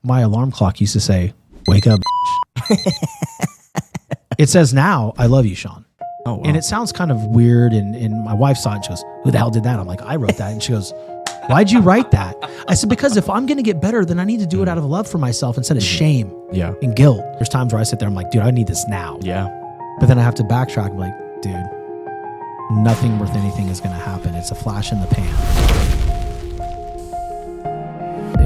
My alarm clock used to say, "Wake up." It says now, "I love you, Shawn." Oh, wow. And it sounds kind of weird. And my wife saw it and she goes, "Who the hell did that?" I'm like, "I wrote that." And she goes, "Why'd you write that?" I said, "Because if I'm going to get better, then I need to do it out of love for myself instead of shame and guilt." There's times where I sit there, I'm like, dude, I need this now. Yeah. But then I have to backtrack. I'm like, dude, nothing worth anything is going to happen. It's a flash in the pan.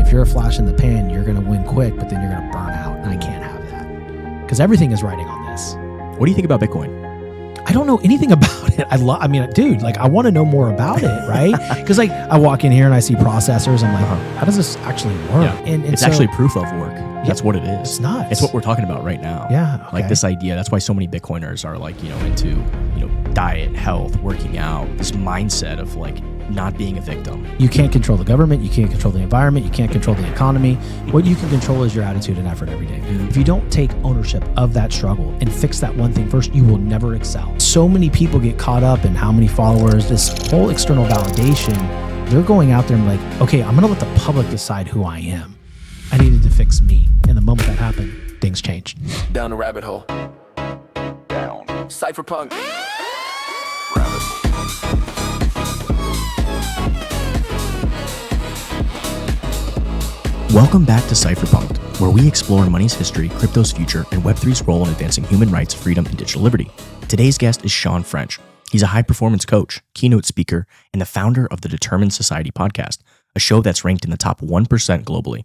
If you're a flash in the pan, you're going to win quick, but then you're going to burn out. And I can't have that because everything is riding on this. What do you think about Bitcoin? I don't know anything about it. I mean, dude, like I want to know more about it, right? Because like I walk in here and I see processors. I'm like, how does this actually work? Yeah. And it's actually proof of work. That's what it is. It's nuts. It's what we're talking about right now. Yeah. Okay. Like this idea. That's why so many Bitcoiners are like, into, diet, health, working out, this mindset of like not being a victim. You can't control the government. You can't control the environment. You can't control the economy. What you can control is your attitude and effort every day. If you don't take ownership of that struggle and fix that one thing first, you will never excel. So many people get caught up in how many followers, this whole external validation. They're going out there and like, okay, I'm going to let the public decide who I am. I needed to fix me. And the moment that happened, things changed. Down the rabbit hole. Down. Cypherpunk'd. Welcome back to Cypherpunk'd, where we explore money's history, crypto's future, and Web3's role in advancing human rights, freedom, and digital liberty. Today's guest is Shawn French. He's a high-performance coach, keynote speaker, and the founder of the Determined Society podcast, a show that's ranked in the top 1% globally.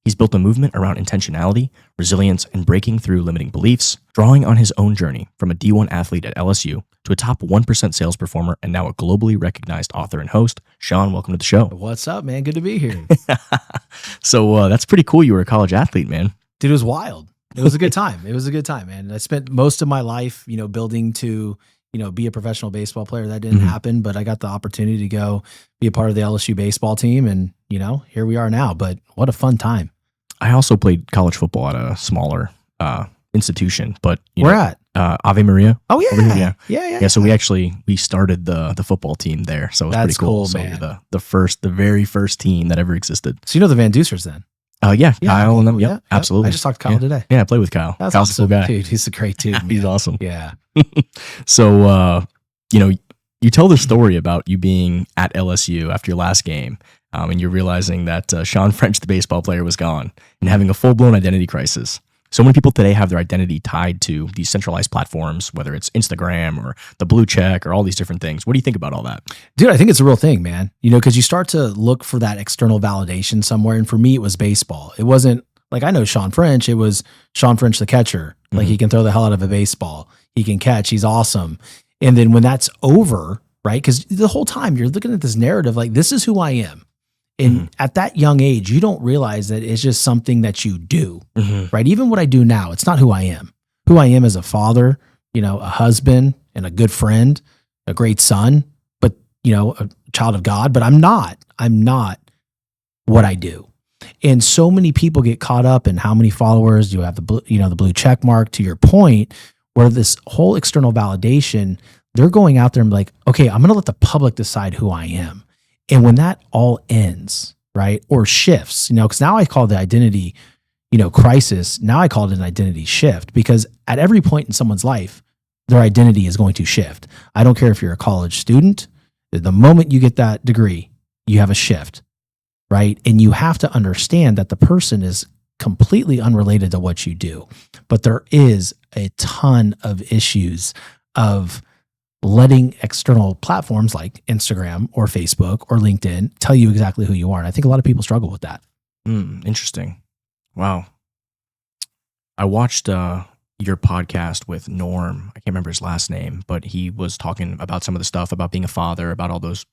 He's built a movement around intentionality, resilience, and breaking through limiting beliefs, drawing on his own journey from a D1 athlete at LSU to a top 1% sales performer and now a globally recognized author and host. Shawn, welcome to the show. What's up, man? Good to be here. So that's pretty cool. You were a college athlete, man. Dude, it was wild. It was a good time. It was a good time, man. I spent most of my life, building to, be a professional baseball player. That didn't happen, but I got the opportunity to go be a part of the LSU baseball team. And, here we are now, but what a fun time. I also played college football at a smaller institution, but where at? Ave Maria. Oh yeah. Yeah. So we started the football team there. So it was That's pretty cool. So man. The very first team that ever existed. So you know the Van Ducers then? Yeah, Kyle and them. Yep, absolutely. I just talked to Kyle today. Yeah, I played with Kyle. That's Kyle's awesome. a cool guy. Dude, he's a great dude. He's awesome. Yeah. So, you tell the story about you being at LSU after your last game, and you're realizing that Shawn French, the baseball player, was gone and having a full-blown identity crisis. So many people today have their identity tied to these centralized platforms, whether it's Instagram or the blue check or all these different things. What do you think about all that? Dude, I think it's a real thing, man. Because you start to look for that external validation somewhere. And for me, it was baseball. It wasn't like I know Shawn French. It was Shawn French, the catcher. Like he can throw the hell out of a baseball. He can catch. He's awesome. And then when that's over, right? Because the whole time you're looking at this narrative, like this is who I am. And at that young age, you don't realize that it's just something that you do, right? Even what I do now, it's not who I am. Who I am as a father, a husband and a good friend, a great son, but, a child of God, but I'm not what I do. And so many people get caught up in how many followers do you have, the blue check mark, to your point, where this whole external validation, they're going out there and like, okay, I'm going to let the public decide who I am. And when that all ends, right, or shifts, because now I call the identity, crisis, now I call it an identity shift, because at every point in someone's life, their identity is going to shift. I don't care if you're a college student, the moment you get that degree, you have a shift, right? And you have to understand that the person is completely unrelated to what you do. But there is a ton of issues of letting external platforms like Instagram or Facebook or LinkedIn tell you exactly who you are. And I think a lot of people struggle with that. Interesting. Wow. I watched your podcast with Norm. I can't remember his last name, but he was talking about some of the stuff about being a father, about all those,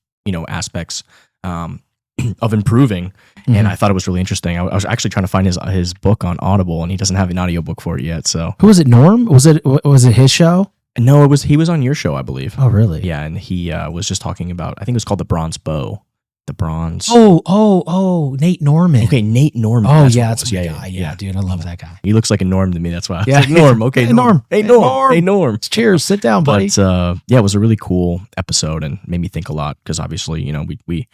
aspects of improving. And I thought it was really interesting. I was actually trying to find his book on Audible, and he doesn't have an audiobook for it yet. So who was it? Norm? Was it his show? No, he was on your show, I believe. Oh, really? Yeah, and he was just talking about, I think it was called the Bronze Bow. The Bronze. Oh, Nate Norman. Okay, Nate Norman. Oh, that's my guy. Yeah, dude, I love that guy. He looks like a Norm to me. That's why. I was Yeah, like, Norm. Okay, hey, Norm. Hey, Norm. Hey, Norm. Cheers. Sit down, buddy. But it was a really cool episode and made me think a lot because obviously, we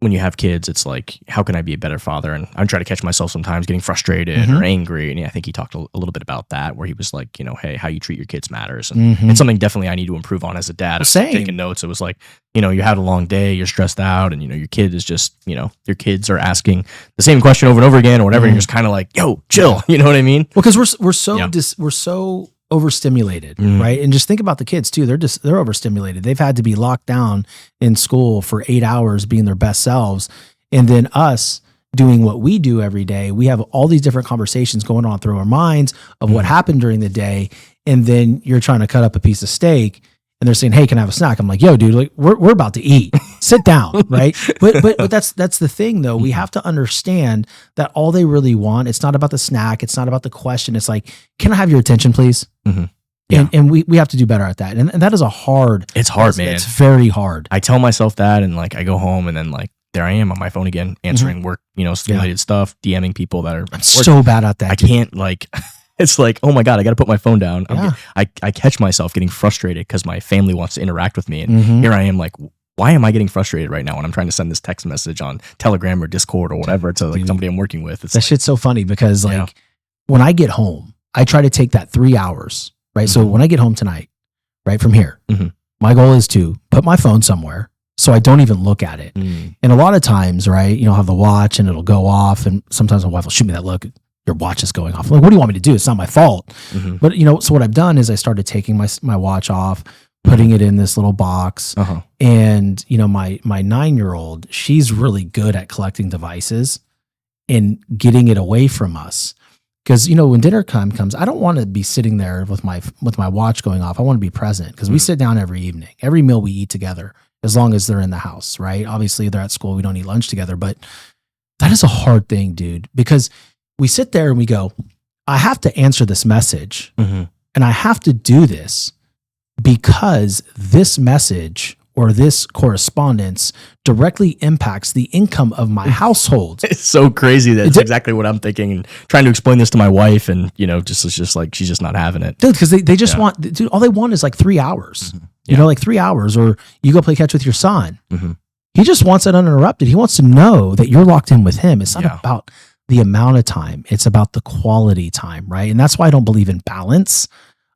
when you have kids, it's like, how can I be a better father? And I try to catch myself sometimes getting frustrated or angry. And I think he talked a little bit about that, where he was like, hey, how you treat your kids matters. And it's something definitely I need to improve on as a dad. Same. Taking notes. It was like, you had a long day, you're stressed out, and your kid is just, your kids are asking the same question over and over again or whatever. And you're just kind of like, yo, chill. You know what I mean? Well, because we're so overstimulated, right? And just think about the kids too. They're overstimulated. They've had to be locked down in school for 8 hours being their best selves. And then us doing what we do every day, we have all these different conversations going on through our minds of what happened during the day. And then you're trying to cut up a piece of steak and they're saying, hey, can I have a snack? I'm like, yo, dude, like we're about to eat. Sit down, right? But that's the thing though. We have to understand that all they really want, it's not about the snack. It's not about the question. It's like, can I have your attention, please? Yeah. And we have to do better at that. And that is it's hard, man. It's very hard. I tell myself that, and like I go home and then like, there I am on my phone again, answering work, related stuff, DMing people that are. I'm so bad at that. I can't like, it's like, oh my God, I got to put my phone down. Yeah. I catch myself getting frustrated because my family wants to interact with me. And here I am like, why am I getting frustrated right now when I'm trying to send this text message on Telegram or Discord or whatever to like somebody I'm working with? That shit's so funny because like when I get home, I try to take that 3 hours, right? So when I get home tonight, right from here, my goal is to put my phone somewhere so I don't even look at it. And a lot of times, right, I'll have the watch and it'll go off, and sometimes my wife will shoot me that look. Your watch is going off. I'm like, what do you want me to do? It's not my fault. But so what I've done is I started taking my watch off, putting it in this little box. And my 9-year-old, she's really good at collecting devices and getting it away from us. Because when dinner time comes, I don't want to be sitting there with my watch going off. I want to be present because we sit down every evening. Every meal we eat together, as long as they're in the house, right? Obviously, they're at school. We don't eat lunch together, but that is a hard thing, dude, because we sit there and we go, I have to answer this message and I have to do this because this message or this correspondence directly impacts the income of my household. It's so crazy. That's exactly what I'm thinking, and trying to explain this to my wife, and it's just like, she's just not having it. Dude, because they just want, dude, all they want is like 3 hours, like 3 hours, or you go play catch with your son. He just wants it uninterrupted. He wants to know that you're locked in with him. It's not about the amount of time. It's about the quality time, right? And that's why I don't believe in balance.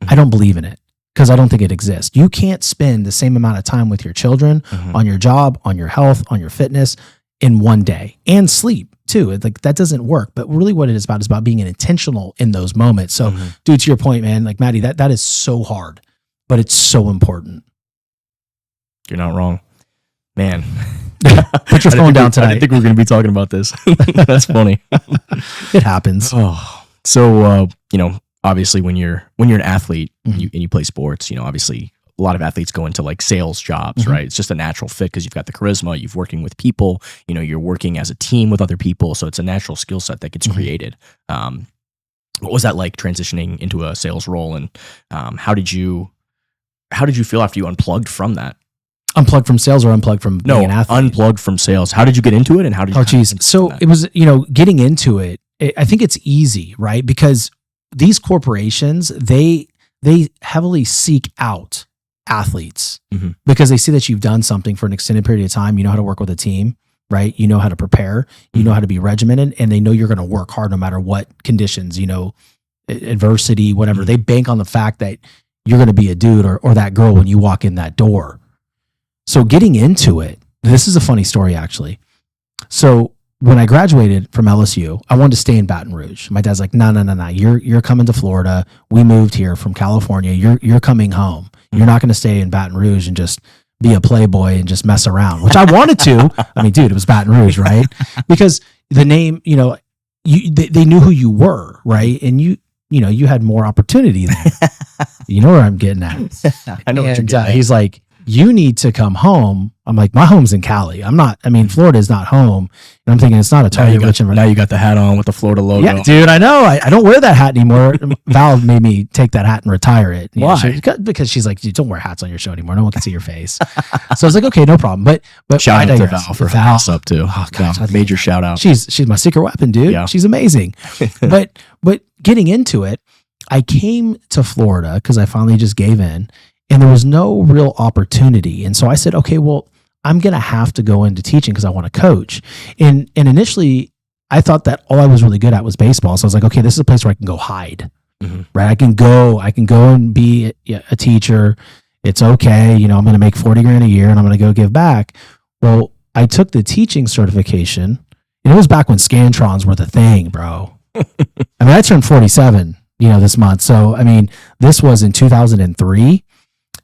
I don't believe in it because I don't think it exists. You can't spend the same amount of time with your children, on your job, on your health, on your fitness in one day, and sleep too. Like that doesn't work. But really what it is about being intentional in those moments. So dude, to your point, man, like Maddie, that is so hard, but it's so important. You're not wrong, man. Put your phone down tonight. I didn't think we were going to be talking about this. That's funny. It happens. So, obviously when you're an athlete and you play sports, obviously a lot of athletes go into like sales jobs, right? It's just a natural fit because you've got the charisma, you're working with people, you're working as a team with other people. So it's a natural skill set that gets created. What was that like transitioning into a sales role? And how did you feel after you unplugged from that? Unplugged from sales or unplugged from being an athlete? Unplugged from sales. How did you get into it, and how did you? Oh, geez. So it was, getting into it. I think it's easy, right? Because these corporations, they heavily seek out athletes because they see that you've done something for an extended period of time. You know how to work with a team, right? You know how to prepare. You know how to be regimented, and they know you're going to work hard no matter what conditions. Adversity, whatever. They bank on the fact that you're going to be a dude or that girl when you walk in that door. So getting into it, this is a funny story actually. So when I graduated from LSU, I wanted to stay in Baton Rouge. My dad's like, no. You're coming to Florida. We moved here from California. You're coming home. You're not going to stay in Baton Rouge and just be a playboy and just mess around, which I wanted to. I mean, dude, it was Baton Rouge, right? Because the name, they knew who you were, right? And you had more opportunity there. You know where I'm getting at. I know what you're getting at. He's like, you need to come home. I'm like, my home's in Cali. Florida is not home. And I'm thinking it's not a target rich environment. Now you got the hat on with the Florida logo. Yeah, dude, I know. I don't wear that hat anymore. Val made me take that hat and retire it. Why? Because she's like, you don't wear hats on your show anymore. No one can see your face. So I was like, okay, no problem. But shout out to Val for hooking us up too. Oh, God, major shout out. She's my secret weapon, dude. Yeah. She's amazing. but getting into it, I came to Florida because I finally just gave in. And there was no real opportunity. And so I said, okay, well, I'm going to have to go into teaching because I want to coach. And initially I thought that all I was really good at was baseball. So I was like, okay, this is a place where I can go hide, right? I can go and be a teacher. It's okay. You know, I'm going to make 40 grand a year and I'm going to go give back. Well, I took the teaching certification, and it was back when Scantrons were the thing, bro. I mean, I turned 47, this month. So, I mean, this was in 2003.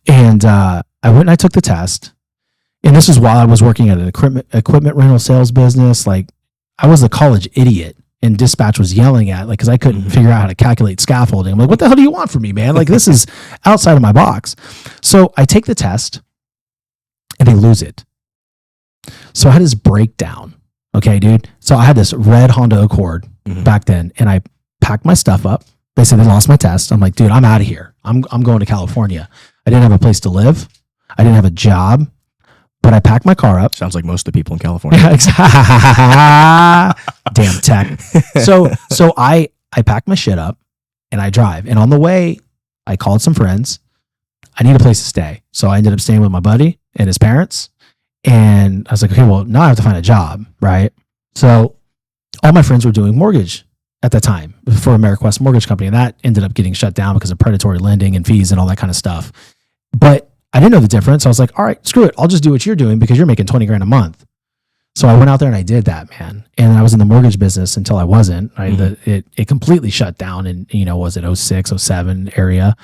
And I went and I took the test. And this is while I was working at an equipment rental sales business. Like, I was a college idiot, and dispatch was yelling at, like, because I couldn't figure out how to calculate scaffolding. I'm like, what the hell do you want from me, man? Like, this is outside of my box. So I take the test, and they lose it. So I had this breakdown. Okay, dude. So I had this red Honda Accord back then, and I packed my stuff up. They said they lost my test. I'm like, dude, I'm out of here. I'm going to California. I didn't have a place to live. I didn't have a job, but I packed my car up. Sounds like most of the people in California. Damn tech. So I packed my shit up and I drive. And on the way, I called some friends. I need a place to stay. So I ended up staying with my buddy and his parents. And I was like, okay, well, now I have to find a job, right? So all my friends were doing mortgage at the time for AmeriQuest Mortgage Company. And that ended up getting shut down because of predatory lending and fees and all that kind of stuff. But I didn't know the difference. So I was like, all right, screw it. I'll just do what you're doing because you're making 20 grand a month. So I went out there and I did that, man. And I was in the mortgage business until I wasn't. It completely shut down in, was it 06, 07 area.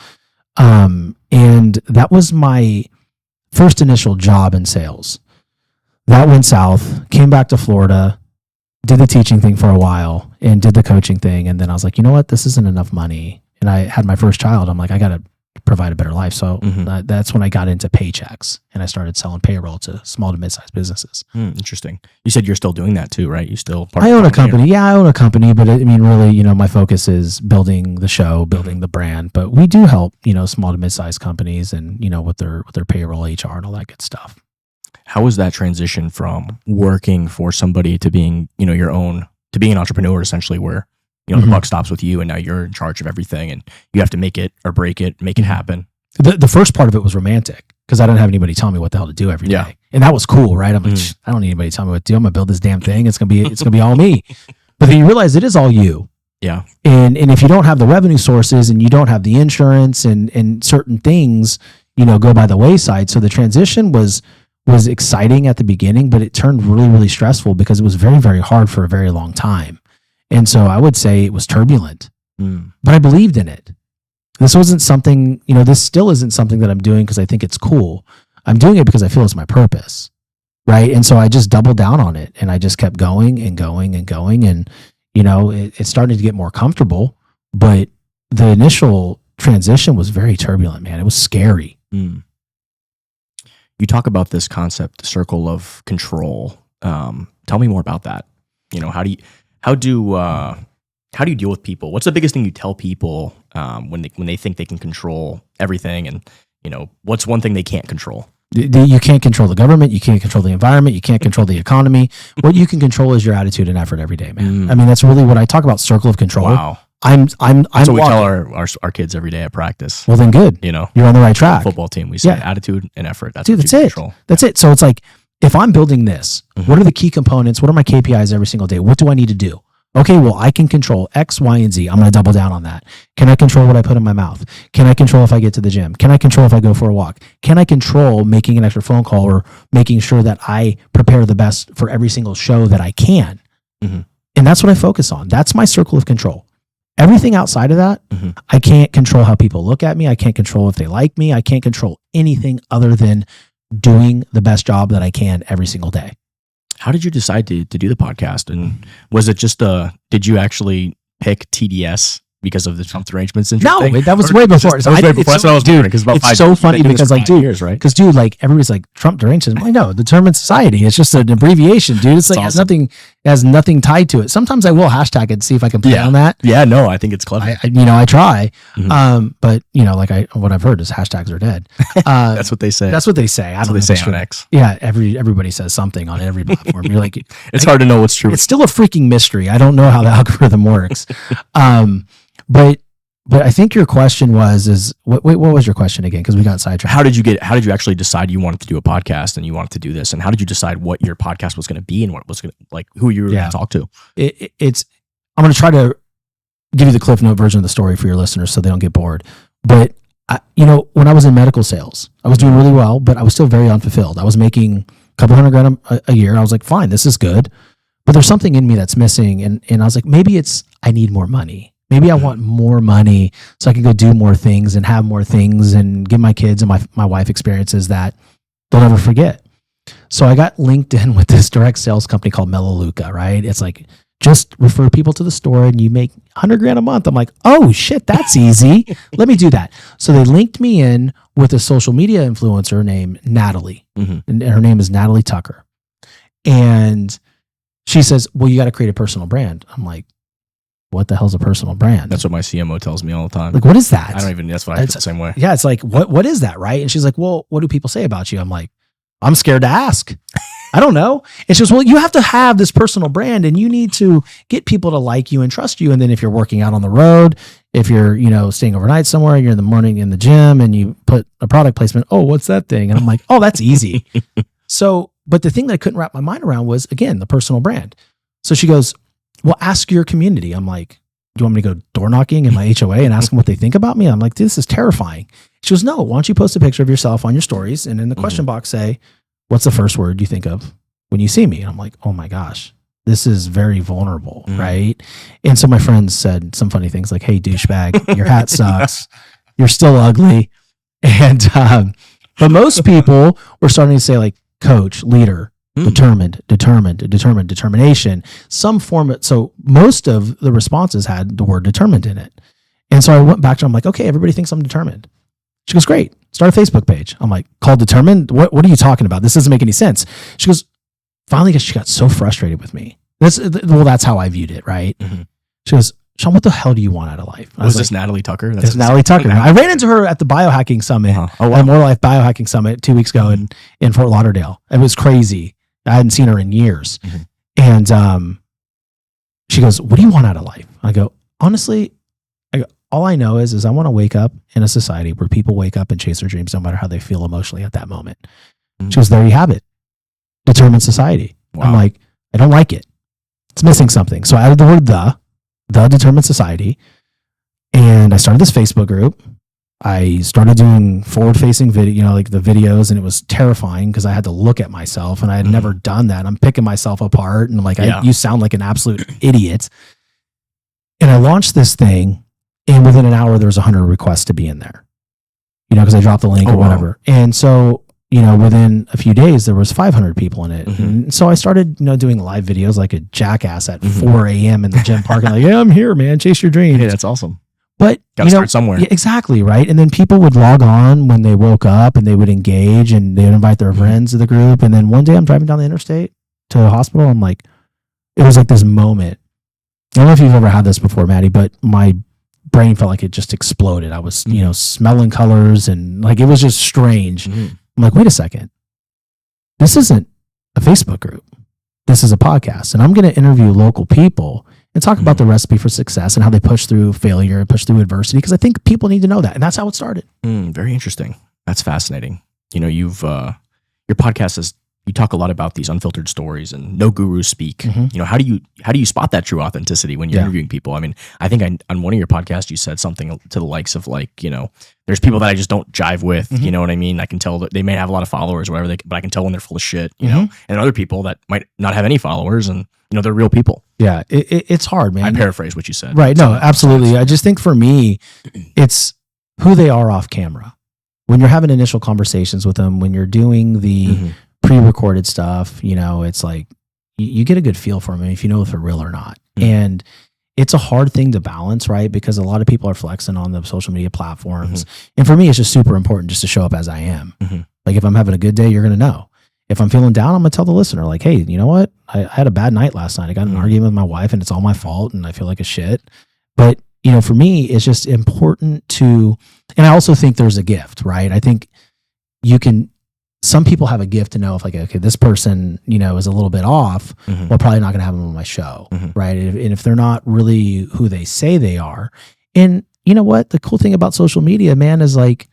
And that was my first initial job in sales. That went south, came back to Florida, did the teaching thing for a while and did the coaching thing. And then I was like, you know what? This isn't enough money. And I had my first child. I'm like, I got to provide a better life. So that's when I got into paychecks and I started selling payroll to small to mid-sized businesses. Interesting. You said you're still doing that too, right? You still I own a company. Yeah, I own a company, but really, my focus is building the show, building the brand. But we do help, small to mid-sized companies and, with their payroll, HR and all that good stuff. How was that transition from working for somebody to being, your own, to being an entrepreneur essentially where, the buck stops with you and now you're in charge of everything and you have to make it or break it, make it happen? The first part of it was romantic because I didn't have anybody tell me what the hell to do every day. And that was cool, right? I'm like, I don't need anybody to tell me what to do. I'm going to build this damn thing. It's going to be all me. But then you realize it is all you. Yeah. And if you don't have the revenue sources and you don't have the insurance and certain things, go by the wayside. So the transition was exciting at the beginning, but it turned really, really stressful because it was very, very hard for a very long time. And so I would say it was turbulent, but I believed in it. This wasn't something, this still isn't something that I'm doing because I think it's cool. I'm doing it because I feel it's my purpose. Right. And so I just doubled down on it and I just kept going and going and going. And, it started to get more comfortable, but the initial transition was very turbulent, man. It was scary. You talk about this concept, the circle of control. Tell me more about that. How do you deal with people? What's the biggest thing you tell people when they think they can control everything? And what's one thing they can't control? You can't control the government. You can't control the environment. You can't control the economy. What you can control is your attitude and effort every day, man. I mean, that's really what I talk about. Circle of control. Wow. That's what we tell our kids every day at practice. Well, then good. You're on the right track. Football team, we say attitude and effort. That's it. Control. That's it. So it's like, if I'm building this, what are the key components? What are my KPIs every single day? What do I need to do? Okay, well, I can control X, Y, and Z. I'm going to double down on that. Can I control what I put in my mouth? Can I control if I get to the gym? Can I control if I go for a walk? Can I control making an extra phone call or making sure that I prepare the best for every single show that I can? And that's what I focus on. That's my circle of control. Everything outside of that, I can't control how people look at me. I can't control if they like me. I can't control anything other than doing the best job that I can every single day. How did you decide to do the podcast? And was it just did you actually pick TDS because of the Trump arrangements? And no, that was way before. That's what I was wondering. It's so funny because like, dude, years, right? Because dude, like everybody's like Trump derangement. I'm like, no, the term in society. It's just an abbreviation, dude. It's like awesome. has nothing tied to it. Sometimes I will hashtag it and see if I can play on that. Yeah, no, I think it's clever. I try. But what I've heard is hashtags are dead. That's what they say. That's what they say. That's what they say on X. Yeah, everybody says something on every platform. You're like, it's hard to know what's true. It's still a freaking mystery. I don't know how the algorithm works. But But I think your question was, what was your question again? Because we got sidetracked. How did you actually decide you wanted to do a podcast and you wanted to do this? And how did you decide what your podcast was going to be and what was going to, like, who you were going to talk to? I'm going to try to give you the Cliff Note version of the story for your listeners so they don't get bored. But when I was in medical sales, I was doing really well, but I was still very unfulfilled. I was making a couple $100,000 a year. I was like, fine, this is good. But there's something in me that's missing. And I was like, maybe I need more money. Maybe I want more money so I can go do more things and have more things and give my kids and my wife experiences that they'll never forget. So I got linked in with this direct sales company called Melaleuca, right? It's like, just refer people to the store and you make $100,000 a month. I'm like, oh shit, that's easy. Let me do that. So they linked me in with a social media influencer named Natalie. And her name is Natalie Tucker. And she says, well, you got to create a personal brand. I'm like, what the hell's a personal brand? That's what my CMO tells me all the time. Like, what is that? I don't even, that's what I feel the same way. Yeah. It's like, what is that? Right. And she's like, well, what do people say about you? I'm like, I'm scared to ask. I don't know. And she goes, well, you have to have this personal brand and you need to get people to like you and trust you. And then if you're working out on the road, if you're, staying overnight somewhere, you're in the morning in the gym and you put a product placement, oh, what's that thing? And I'm like, oh, that's easy. But the thing that I couldn't wrap my mind around was, again, the personal brand. So she goes, well, ask your community. I'm like, do you want me to go door knocking in my HOA and ask them what they think about me? I'm like, this is terrifying. She goes, no, why don't you post a picture of yourself on your stories and in the question box say, what's the first word you think of when you see me? And I'm like, oh my gosh, this is very vulnerable, right? And so my friends said some funny things like, hey, douchebag, your hat sucks. You're still ugly. And but most people were starting to say like coach, leader, determined, determination, some form. So most of the responses had the word determined in it. And so I went back to her, I'm like, okay, everybody thinks I'm determined. She goes, great, start a Facebook page. I'm like, called Determined? What are you talking about? This doesn't make any sense. She goes, finally, she got so frustrated with me. That's how I viewed it, right? She goes, Shawn, what the hell do you want out of life? Was this Natalie Tucker? That's Natalie Tucker. I ran into her at the biohacking summit, at More Life Biohacking Summit 2 weeks ago in Fort Lauderdale. It was crazy. I hadn't seen her in years. And she goes, what do you want out of life? I go, honestly, all I know is I want to wake up in a society where people wake up and chase their dreams no matter how they feel emotionally at that moment. She goes, there you have it. Determined society. Wow. I'm like, I don't like it. It's missing something. So I added the word the determined society. And I started this Facebook group. I started doing forward-facing video, like the videos, and it was terrifying because I had to look at myself and I had never done that. I'm picking myself apart and I'm like, you sound like an absolute idiot. And I launched this thing. And within an hour, there was 100 requests to be in there, because I dropped the link or whatever. Wow. And so, within a few days, there was 500 people in it. And so I started, doing live videos like a jackass at 4 a.m. in the gym parking lot. Yeah, I'm here, man. Chase your dreams. Hey, that's awesome. But gotta start somewhere. Yeah, exactly. Right. And then people would log on when they woke up and they would engage and they would invite their friends to the group. And then one day I'm driving down the interstate to a hospital. I'm like, it was like this moment. I don't know if you've ever had this before, Maddie, but my brain felt like it just exploded. I was, smelling colors and like, it was just strange. I'm like, wait a second. This isn't a Facebook group. This is a podcast. And I'm going to interview local people and talk about the recipe for success and how they push through failure and push through adversity. Because I think people need to know that. And that's how it started. Very interesting. That's fascinating. Your podcast is, you talk a lot about these unfiltered stories and no gurus speak. How do you spot that true authenticity when you're interviewing people? I mean, I think on one of your podcasts, you said something to the likes of like, there's people that I just don't jive with, you know what I mean? I can tell that they may have a lot of followers or whatever, but I can tell when they're full of shit, and other people that might not have any followers and, they're real people. Yeah. It's hard, man. I paraphrase what you said. Right. No, absolutely. I just think for me, it's who they are off camera. When you're having initial conversations with them, when you're doing the pre-recorded stuff, it's like you get a good feel for them if you know if they're real or not. And it's a hard thing to balance, right? Because a lot of people are flexing on the social media platforms. And for me, it's just super important just to show up as I am. Like if I'm having a good day, you're going to know. If I'm feeling down, I'm going to tell the listener like, hey, you know what? I had a bad night last night. I got in an argument with my wife and it's all my fault and I feel like a shit. But, for me, it's just important to, and I also think there's a gift, right? I think some people have a gift to know if like, okay, this person, is a little bit off, well, probably not going to have them on my show, right? And if they're not really who they say they are, and you know what? The cool thing about social media, man, is like,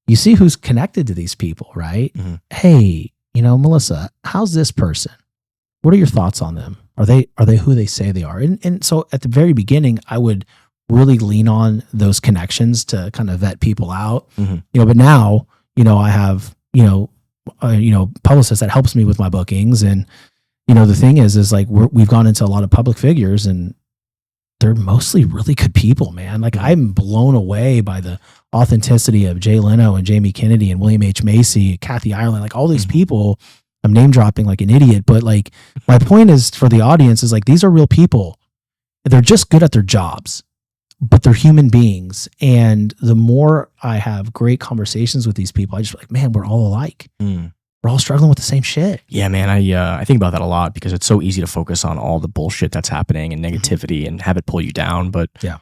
you see who's connected to these people, right? Mm-hmm. Hey, Melissa, how's this person? What are your thoughts on them? Are they who they say they are? And so at the very beginning, I would really lean on those connections to kind of vet people out. Mm-hmm. But now, I have, publicist that helps me with my bookings. And, the thing is like we've gone into a lot of public figures and they're mostly really good people, man. Like I'm blown away by the authenticity of Jay Leno and Jamie Kennedy and William H. Macy, Kathy Ireland, like all these people. I'm name dropping like an idiot, but like my point is for the audience is like, these are real people. They're just good at their jobs, but they're human beings. And the more I have great conversations with these people, I just like, man, we're all alike. We're all struggling with the same shit. Yeah, man. I think about that a lot because it's so easy to focus on all the bullshit that's happening and negativity and have it pull you down. But yeah,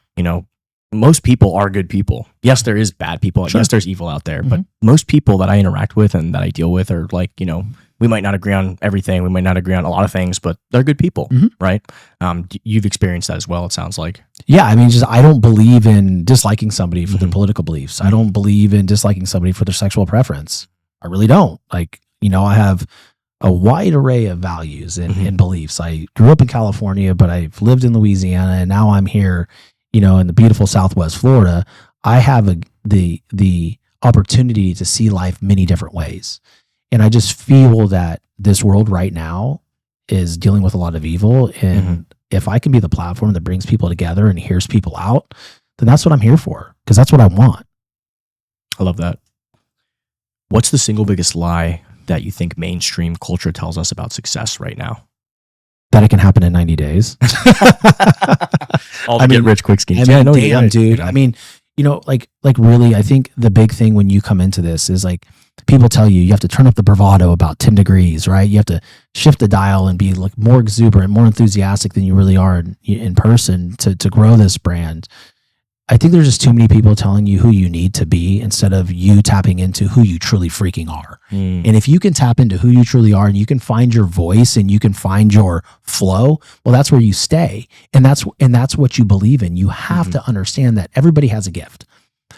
most people are good people. Yes, there is bad people. Sure. Yes, there's evil out there. But most people that I interact with and that I deal with are like, we might not agree on everything. We might not agree on a lot of things, but they're good people, right? You've experienced that as well, it sounds like. Yeah, I mean, I don't believe in disliking somebody for their political beliefs. I don't believe in disliking somebody for their sexual preference. I really don't. Like, I have a wide array of values and beliefs. I grew up in California, but I've lived in Louisiana, and now I'm here, in the beautiful Southwest Florida. I have the opportunity to see life many different ways. And I just feel that this world right now is dealing with a lot of evil. And if I can be the platform that brings people together and hears people out, then that's what I'm here for, because that's what I want. I love that. What's the single biggest lie that you think mainstream culture tells us about success right now? That it can happen in 90 days. All the get rich quick schemes. Damn, dude. I mean, like really, I think the big thing when you come into this is like, people tell you have to turn up the bravado about 10 degrees, right? You have to shift the dial and be like more exuberant, more enthusiastic than you really are in person to grow this brand. I think there's just too many people telling you who you need to be instead of you tapping into who you truly freaking are. And if you can tap into who you truly are and you can find your voice and you can find your flow, well, that's where you stay. And that's what you believe in. You have to understand that everybody has a gift.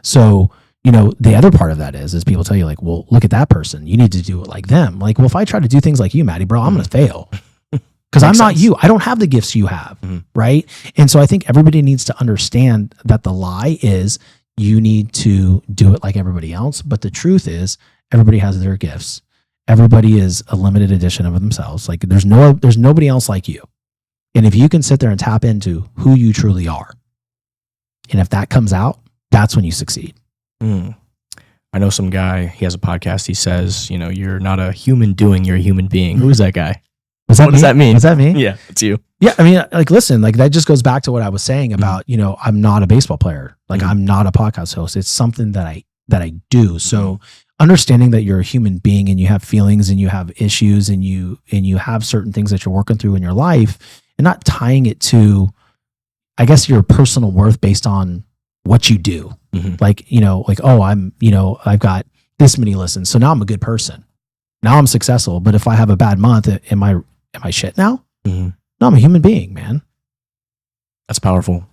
So, the other part of that is people tell you like, well, look at that person. You need to do it like them. Like, well, if I try to do things like you, Maddie, bro, I'm going to fail. Because I'm not you. I don't have the gifts you have, right? And so I think everybody needs to understand that the lie is you need to do it like everybody else. But the truth is everybody has their gifts. Everybody is a limited edition of themselves. Like there's nobody else like you. And if you can sit there and tap into who you truly are, and if that comes out, that's when you succeed. I know some guy, he has a podcast. He says, you're not a human doing, you're a human being. Who is that guy? What does that mean? Is that me? Yeah, it's you. Yeah, I mean, like, listen, like that just goes back to what I was saying about, I'm not a baseball player. Like I'm not a podcast host. It's something that I do. So understanding that you're a human being and you have feelings and you have issues and you have certain things that you're working through in your life and not tying it to, I guess, your personal worth based on what you do. Like, oh, I've got this many listens. So now I'm a good person. Now I'm successful. But if I have a bad month, am I shit now? No, I'm a human being, man. That's powerful.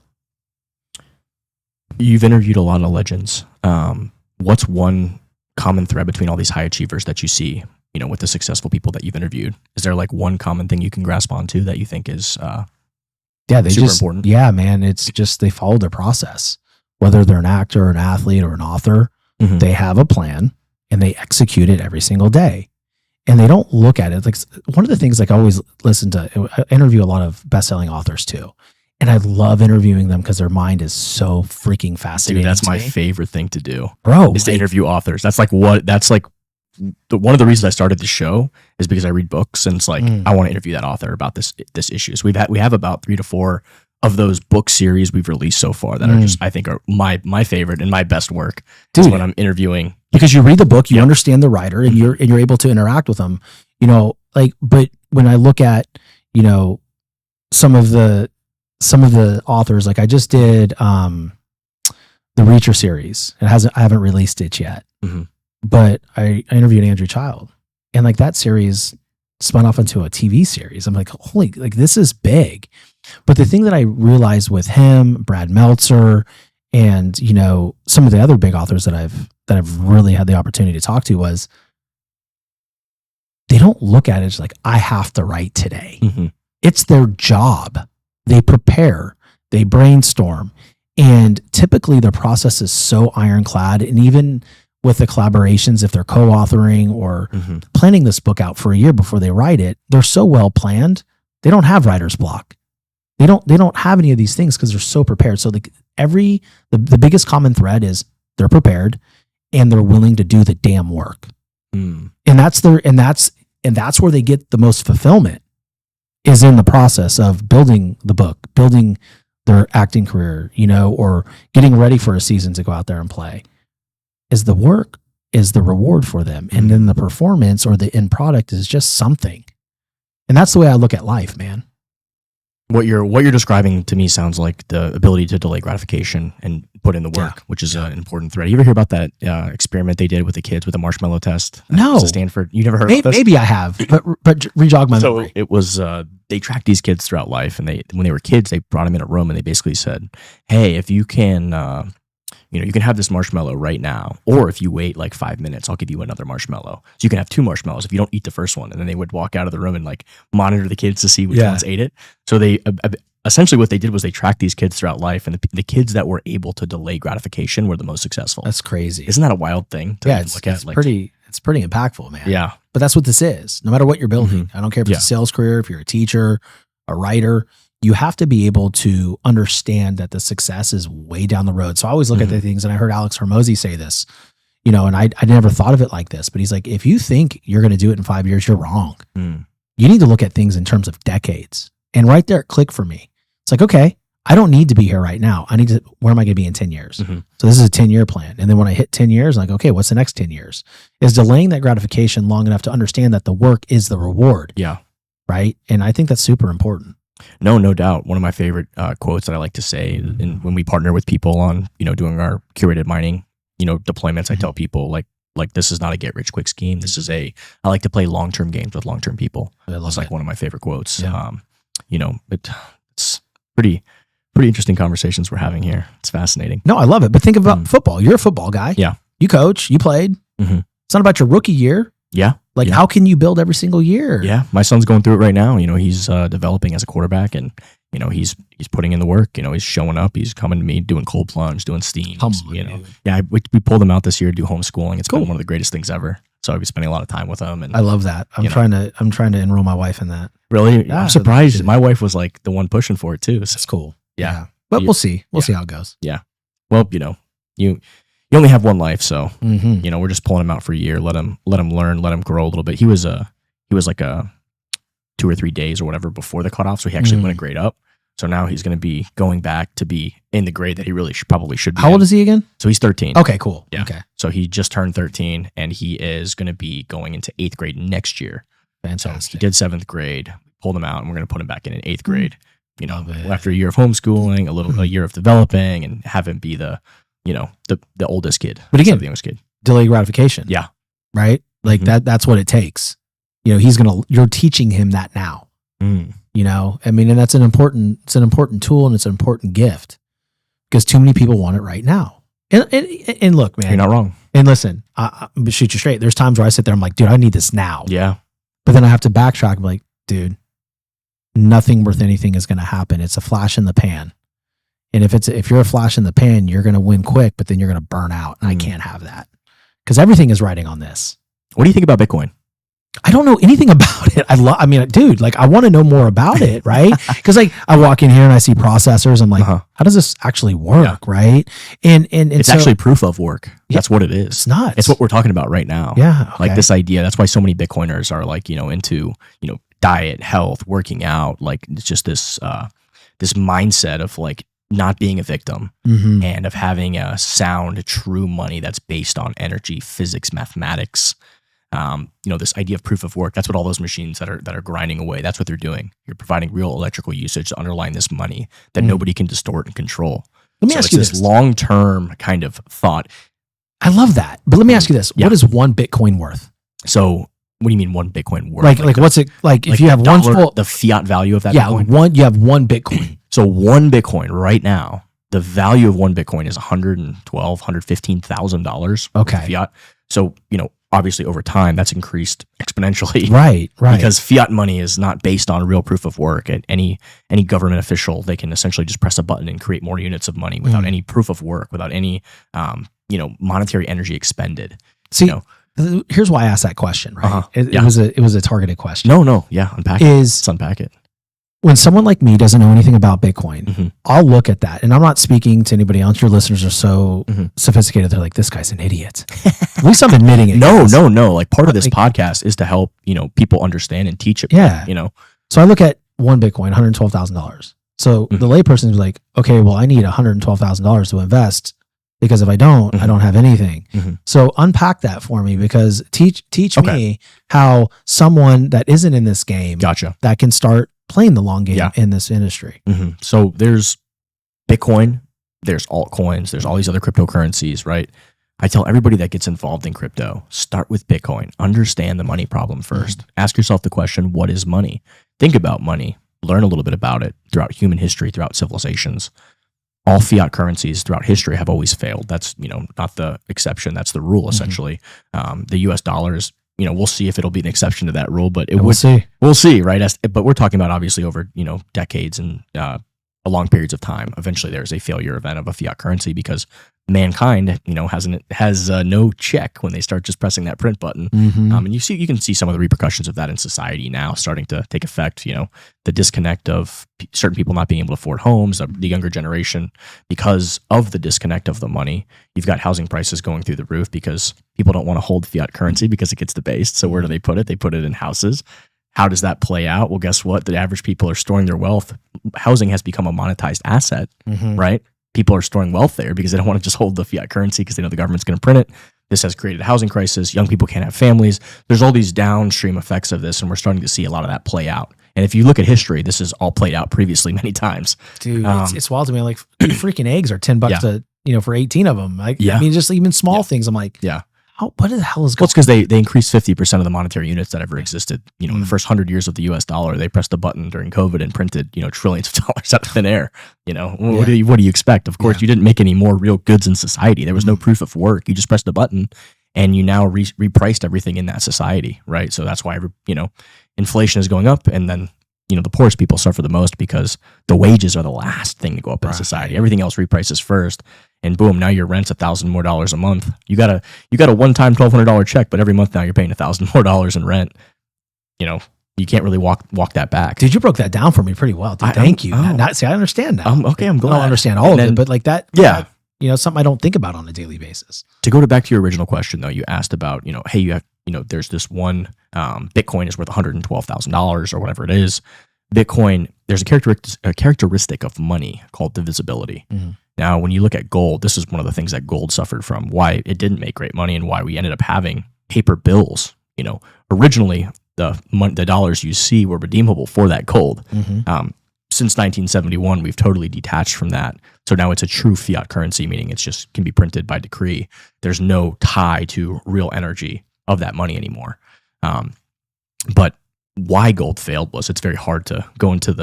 You've interviewed a lot of legends. What's one common thread between all these high achievers that you see, with the successful people that you've interviewed? Is there like one common thing you can grasp onto that you think is super important? Yeah, man. It's just they follow their process. Whether they're an actor or an athlete or an author, they have a plan and they execute it every single day. And they don't look at it. Like one of the things, like I always I interview a lot of best-selling authors too. And I love interviewing them because their mind is so freaking fascinating. Dude, that's my favorite thing to do. Bro. Is to interview authors. That's one of the reasons I started this show is because I read books and it's like, I want to interview that author about this issue. So we have about 3 to 4 of those book series we've released so far that are just, I think, are my favorite and my best work. Dude, is when I'm interviewing. Because you read the book, you understand the writer, and you're able to interact with them. But when I look at, some of the authors, like I just did the Reacher series. I haven't released it yet. But I interviewed Andrew Child, and like that series spun off into a TV series. I'm like, holy, like this is big. But the thing that I realized with him, Brad Meltzer, And, you know, some of the other big authors that I've really had the opportunity to talk to was they don't look at it as like, I have to write today. Mm-hmm. It's their job. They prepare, they brainstorm. And typically their process is so ironclad. And even with the collaborations, if they're co-authoring or planning this book out for a year before they write it, they're so well planned. They don't have writer's block. They don't have any of these things because they're so prepared. So the biggest common thread is they're prepared and they're willing to do the damn work. And that's where they get the most fulfillment, is in the process of building the book, building their acting career, you know, or getting ready for a season to go out there and play. Is the work is the reward for them. And then the performance or the end product is just something. And that's the way I look at life, man. What you're describing to me sounds like the ability to delay gratification and put in the work, which is an important thread. You ever hear about that experiment they did with the kids with the marshmallow test? No. At Stanford. You never heard of this? Maybe I have, but re-jog my memory. So it was, they tracked these kids throughout life, and when they were kids, they brought them in a room and they basically said, hey, if you can, you can have this marshmallow right now, or if you wait like 5 minutes, I'll give you another marshmallow. So you can have 2 marshmallows if you don't eat the first one. And then they would walk out of the room and like monitor the kids to see which ones ate it. So they essentially what they did was they tracked these kids throughout life, and the kids that were able to delay gratification were the most successful. That's crazy. Isn't that a wild thing to look at? It's pretty impactful, man. Yeah. But that's what this is. No matter what you're building, I don't care if it's a sales career, if you're a teacher, a writer, you have to be able to understand that the success is way down the road. So I always look at the things, and I heard Alex Hormozy say this, you know, and I never thought of it like this, but he's like, if you think you're going to do it in 5 years, you're wrong. You need to look at things in terms of decades. And right there, it clicked for me. It's like, okay, I don't need to be here right now. Where am I going to be in 10 years? So this is a 10-year plan. And then when I hit 10 years, I'm like, okay, what's the next 10 years? Is delaying that gratification long enough to understand that the work is the reward. Yeah. Right. And I think that's super important. No doubt. One of my favorite quotes that I like to say when we partner with people on, doing our curated mining, deployments, I tell people like this is not a get rich quick scheme. This is I like to play long-term games with long-term people. That's like one of my favorite quotes. Yeah. It's pretty interesting conversations we're having here. It's fascinating. No, I love it. But think about football. You're a football guy. Yeah. You coach, you played. It's not about your rookie year. Yeah. How can you build every single year? Yeah. My son's going through it right now. He's developing as a quarterback, and, he's putting in the work. He's showing up. He's coming to me, doing cold plunge, doing steam. Yeah. We pulled him out this year to do homeschooling. It's been one of the greatest things ever. So I'll be spending a lot of time with him. And I love that. I'm trying to enroll my wife in that. Really? Yeah, I'm surprised. My wife was like the one pushing for it too. So. That's cool. Yeah. But we'll see. We'll see how it goes. Yeah. Well, you only have one life, so we're just pulling him out for a year. Let him learn, let him grow a little bit. He was like a 2 or 3 days or whatever before the cutoff, so he actually went a grade up. So now he's going to be going back to be in the grade that he really probably should be. How old is he again? So he's 13. Okay, cool. Yeah. Okay. So he just turned 13, and he is going to be going into 8th grade next year. Fantastic. So he did 7th grade, pulled him out, and we're going to put him back in 8th grade. After a year of homeschooling, a year of developing, and have him be the oldest kid. But again, the youngest kid. Delay gratification. Yeah. Right? Like that's what it takes. You're teaching him that now. And that's an important tool, and it's an important gift, because too many people want it right now. And look, man, you're not wrong. And listen, I shoot you straight. There's times where I sit there, I'm like, dude, I need this now. Yeah. But then I have to backtrack and be like, dude, nothing worth anything is going to happen. It's a flash in the pan. And if you're a flash in the pan, you're going to win quick, but then you're going to burn out. And I can't have that, because everything is riding on this. What do you think about Bitcoin? I don't know anything about it. Dude, I want to know more about it, right? Because I walk in here and I see processors. I'm like, how does this actually work, right? And it's actually proof of work. That's what it is. It's nuts. It's what we're talking about right now. Yeah, okay. Like this idea. That's why so many Bitcoiners are into diet, health, working out. Like it's just this mindset of not being a victim and of having a sound, true money that's based on energy, physics, mathematics. This idea of proof of work. That's what all those machines that are grinding away. That's what they're doing. You're providing real electrical usage to underline this money that nobody can distort and control. Let me ask you this long-term kind of thought. I love that, but let me ask you this: What is one Bitcoin worth? So, what do you mean one Bitcoin worth? Like what's it like? If you have the fiat value of that Bitcoin? You have one Bitcoin. So one Bitcoin right now the value of one Bitcoin is $115,000. Okay. Fiat. So, obviously over time that's increased exponentially. Right. Because fiat money is not based on real proof of work. And any government official, they can essentially just press a button and create more units of money without any proof of work, without any, monetary energy expended. See, here's why I asked that question, right? Uh-huh. It was a targeted question. No. Yeah. Unpack it. Let's unpack it. When someone like me doesn't know anything about Bitcoin, Mm-hmm. I'll look at that. And I'm not speaking to anybody else. Your listeners are so sophisticated. They're like, this guy's an idiot. At least I'm admitting it. No. Like part of this podcast is to help, people understand and teach it. Yeah. So I look at one Bitcoin, $112,000. So the layperson is like, okay, well, I need $112,000 to invest because if I don't, I don't have anything. So unpack that for me, because teach me how someone that isn't in this game that can start playing the long game in this industry. So there's Bitcoin, there's altcoins, there's all these other cryptocurrencies, right? I tell everybody that gets involved in crypto, start with Bitcoin, understand the money problem first. Ask yourself the question, what is money? Think about money, learn a little bit about it throughout human history, throughout civilizations. All fiat currencies throughout history have always failed. That's, not the exception. That's the rule, essentially. The US dollar is, we'll see if it'll be an exception to that rule, but we'll see, right? But we're talking about obviously over, decades and long periods of time. Eventually there's a failure event of a fiat currency because mankind, has no check when they start just pressing that print button. And you can see some of the repercussions of that in society now starting to take effect. The disconnect of certain people not being able to afford homes, the younger generation, because of the disconnect of the money. You've got housing prices going through the roof because people don't want to hold fiat currency because it gets debased. So where do they put it? They put it in houses. How does that play out? Well, guess what? The average people are storing their wealth. Housing has become a monetized asset, right? People are storing wealth there because they don't want to just hold the fiat currency because they know the government's going to print it. This has created a housing crisis. Young people can't have families. There's all these downstream effects of this, and we're starting to see a lot of that play out. And if you look at history, this has all played out previously many times. Dude, it's wild to me. Like freaking eggs are $10 for 18 of them. Like, I mean, just even small things. I'm like, what the hell is going on? Well, it's because they increased 50% of the monetary units that ever existed. In the first 100 years of the US dollar, they pressed a button during COVID and printed, trillions of dollars out of thin air. What do you expect? Of course, you didn't make any more real goods in society. There was no proof of work. You just pressed a button and you now repriced everything in that society, right? So that's why, inflation is going up, and then, the poorest people suffer the most because the wages are the last thing to go up in society. Everything else reprices first. And boom, now your rent's $1,000 more a month. You got a one-time $1,200 check, but every month now you're paying $1,000 more in rent. You can't really walk that back. Dude, you broke that down for me pretty well. Dude, thank you. See, I understand that. Okay, I'm glad. I don't understand all of it, but like that, something I don't think about on a daily basis. To go back to your original question, though, you asked about, hey, you have, there's this one Bitcoin is worth $112,000 or whatever it is. Bitcoin, there's a characteristic of money called divisibility. Now, when you look at gold, this is one of the things that gold suffered from, why it didn't make great money and why we ended up having paper bills. Originally, the dollars you see were redeemable for that gold. Since 1971, we've totally detached from that. So now it's a true fiat currency, meaning it's just can be printed by decree. There's no tie to real energy of that money anymore. But why gold failed was it's very hard to go into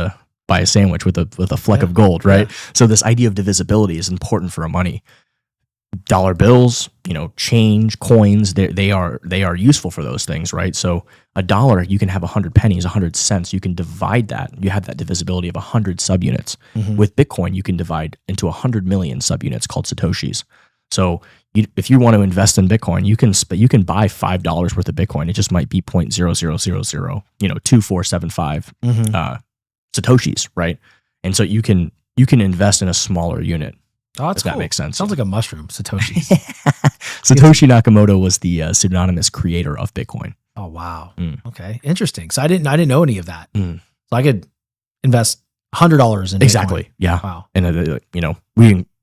buy a sandwich with a fleck of gold, right? So this idea of divisibility is important for a money. Dollar bills, change, coins, they are useful for those things, right? So a dollar, you can have 100 pennies, 100 cents. You can divide that. You have that divisibility of 100 subunits. With Bitcoin, you can divide into 100 million subunits called Satoshis. So if you want to invest in Bitcoin, you can buy $5 worth of Bitcoin. It just might be 0.0000, 2475 Satoshis, right? And so you can invest in a smaller unit. Oh, that's cool. That makes sense. Sounds like a mushroom, Satoshi. Satoshi Nakamoto was the pseudonymous creator of Bitcoin. Oh, wow. Okay. Interesting. So I didn't know any of that. So I could invest $100 in Bitcoin. Exactly. Yeah. Wow. And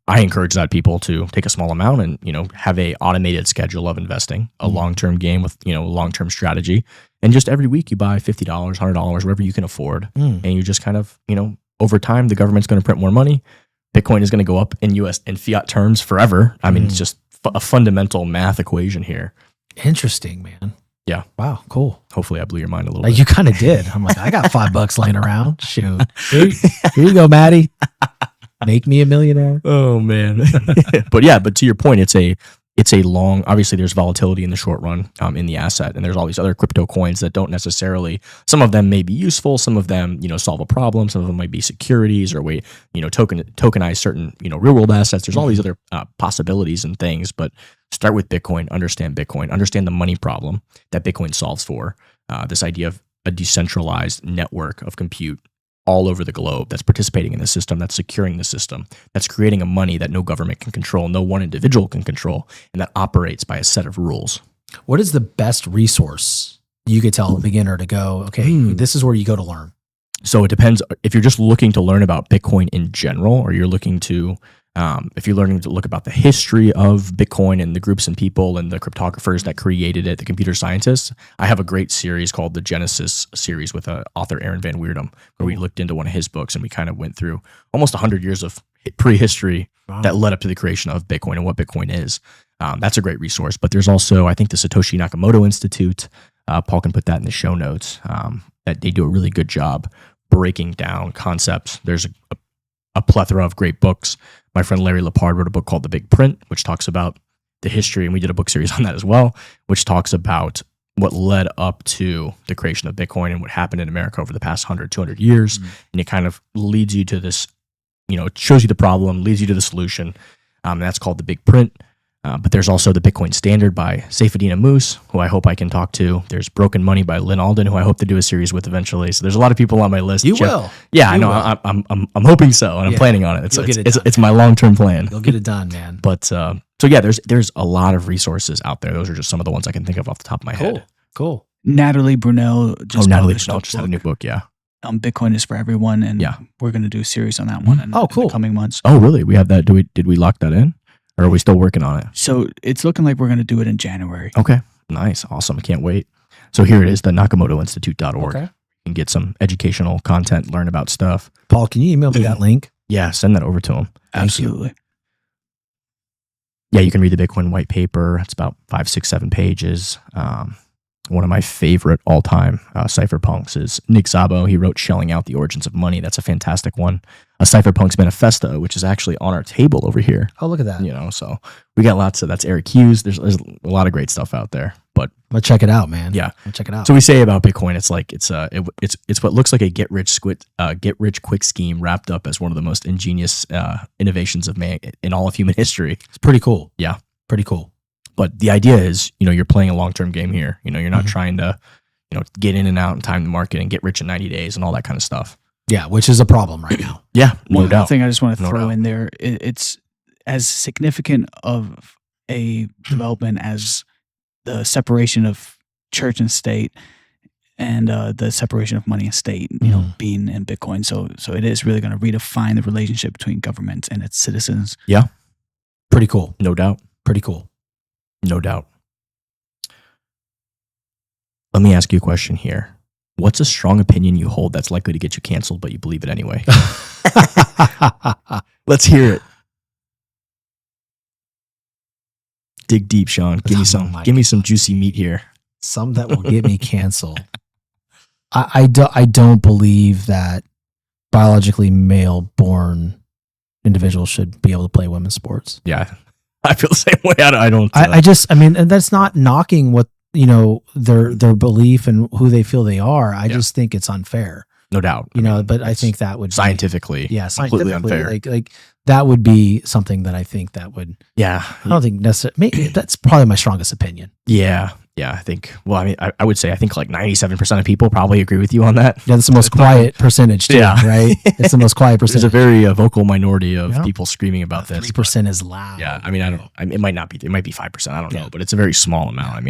I encourage that people to take a small amount and, have a automated schedule of investing, a long-term game with, long-term strategy. And just every week you buy $50, $100, whatever you can afford. And you just kind of, over time, the government's going to print more money. Bitcoin is going to go up in fiat terms forever. I mean, it's just a fundamental math equation here. Interesting, man. Yeah. Wow. Cool. Hopefully I blew your mind a little bit. bit. You kind of did. I'm like, I got $5 laying around. Shoot. Here you go, Maddie. Make me a millionaire. Oh man. But to your point, it's a long, obviously there's volatility in the short run in the asset, and there's all these other crypto coins that don't necessarily, some of them may be useful, some of them, solve a problem, some of them might be securities or tokenize certain, real world assets. There's all these other possibilities and things, but start with Bitcoin, understand the money problem that Bitcoin solves for. This idea of a decentralized network of compute all over the globe that's participating in the system, that's securing the system, that's creating a money that no government can control, no one individual can control, and that operates by a set of rules. What is the best resource you could tell a beginner to go, okay, this is where you go to learn? So it depends if you're just looking to learn about Bitcoin in general, or you're looking to, if you're learning to look about the history of Bitcoin and the groups and people and the cryptographers that created it, the computer scientists, I have a great series called the Genesis series with author Aaron Van Weerdum, where we looked into one of his books and we kind of went through almost 100 years of prehistory that led up to the creation of Bitcoin and what Bitcoin is. That's a great resource. But there's also, I think, the Satoshi Nakamoto Institute. Paul can put that in the show notes. That they do a really good job breaking down concepts. There's a plethora of great books. My friend Larry Lepard wrote a book called The Big Print, which talks about the history, and we did a book series on that as well, which talks about what led up to the creation of Bitcoin and what happened in America over the past 100, 200 years. And it kind of leads you to this, it shows you the problem, leads you to the solution. And that's called The Big Print. But there's also the Bitcoin Standard by Saifedean Ammous, who I hope I can talk to. There's Broken Money by Lynn Alden, who I hope to do a series with eventually. So there's a lot of people on my list. You will. Yeah, I know. I'm hoping so, and I'm planning on it. It's my long-term plan. You'll get it done, man. But so yeah, there's a lot of resources out there. Those are just some of the ones I can think of off the top of my head. Cool. Natalie Brunell just had a new book. Yeah. Bitcoin is for everyone, and we're going to do a series on that one. In cool. the coming months. Oh, really? We have that. Did we lock that in? Or are we still working on it? So it's looking like we're going to do it in January. Okay. Nice. Awesome. I can't wait. So here it is, the nakamotoinstitute.org. Okay. You can get some educational content, learn about stuff. Paul, can you email me that link? Yeah, send that over to him. Absolutely. Yeah, you can read the Bitcoin white paper. It's about 5, 6, 7 pages. One of my favorite all-time cypherpunks is Nick Szabo. He wrote Shelling Out the Origins of Money. That's a fantastic one. A Cypherpunk's Manifesto, which is actually on our table over here. Oh, look at that. So we got lots of, that's Eric Hughes. There's a lot of great stuff out there. But I'll check it out, man. Yeah. I'll check it out. So we say about Bitcoin, it's like it's what looks like a get rich quick scheme wrapped up as one of the most ingenious innovations of man in all of human history. It's pretty cool. Yeah. Pretty cool. But the idea is, you're playing a long-term game here. You're not trying to, get in and out and time the market and get rich in 90 days and all that kind of stuff. Yeah, which is a problem right now. Yeah, no One doubt. thing I just want to throw in there, it's as significant of a development as the separation of church and state and the separation of money and state, being in Bitcoin. So it is really going to redefine the relationship between government and its citizens. Yeah. Pretty cool. No doubt. Pretty cool. No doubt. Let me ask you a question here. What's a strong opinion you hold that's likely to get you canceled, but you believe it anyway? Let's hear it. Dig deep, Shawn. Give me some juicy meat here. Some that will get me canceled. I don't believe that biologically male-born individuals should be able to play women's sports. Yeah, I feel the same way. I don't. And that's not knocking what their belief and who they feel they are. I just think it's unfair. No doubt. But I think that would scientifically, completely unfair. Like that would be something that I think that would. Yeah, I don't think necessarily. That's probably my strongest opinion. Yeah. I think. Well, I would say I think like 97% of people probably agree with you on that. Yeah, that's the most quiet percentage too. Yeah. Right. It's the most quiet percentage. There's a very vocal minority of people screaming about this. 3% is loud. Yeah, I don't know. It might not be. It might be 5%. I don't know, but it's a very small amount.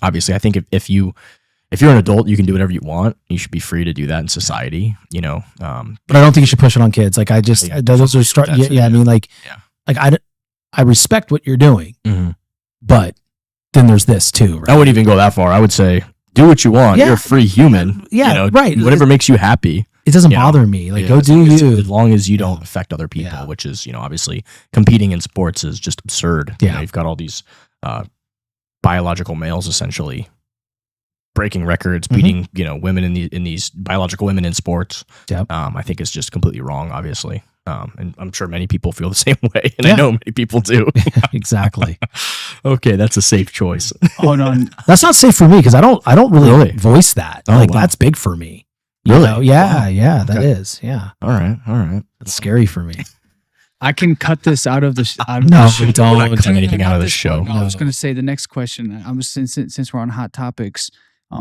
Obviously, I think if you're an adult, you can do whatever you want. You should be free to do that in society. But I don't think you should push it on kids. Like those are start. I respect what you're doing, but then there's this too. Right? I wouldn't even go that far. I would say do what you want. You're a free human. Yeah, right. Whatever makes you happy. It doesn't bother me. Like go do you. As long as you don't affect other people, which is obviously competing in sports is just absurd. Yeah, you've got all these biological males essentially breaking records, beating women in these biological women in sports. Yep. I think it's just completely wrong, obviously. And I'm sure many people feel the same way, and Yeah. I know many people do. Exactly. Okay, that's a safe choice. Hold on. That's not safe for me because I don't really Really? voice that. Oh, Like wow. that's big for me. You Really? know? Yeah, Wow. yeah, that Okay. is. Yeah. All right. That's scary for me. I can cut this out of the. No, we don't cut anything out of Not this show. part. No, I was No. going to say the next question. Since we're on hot topics,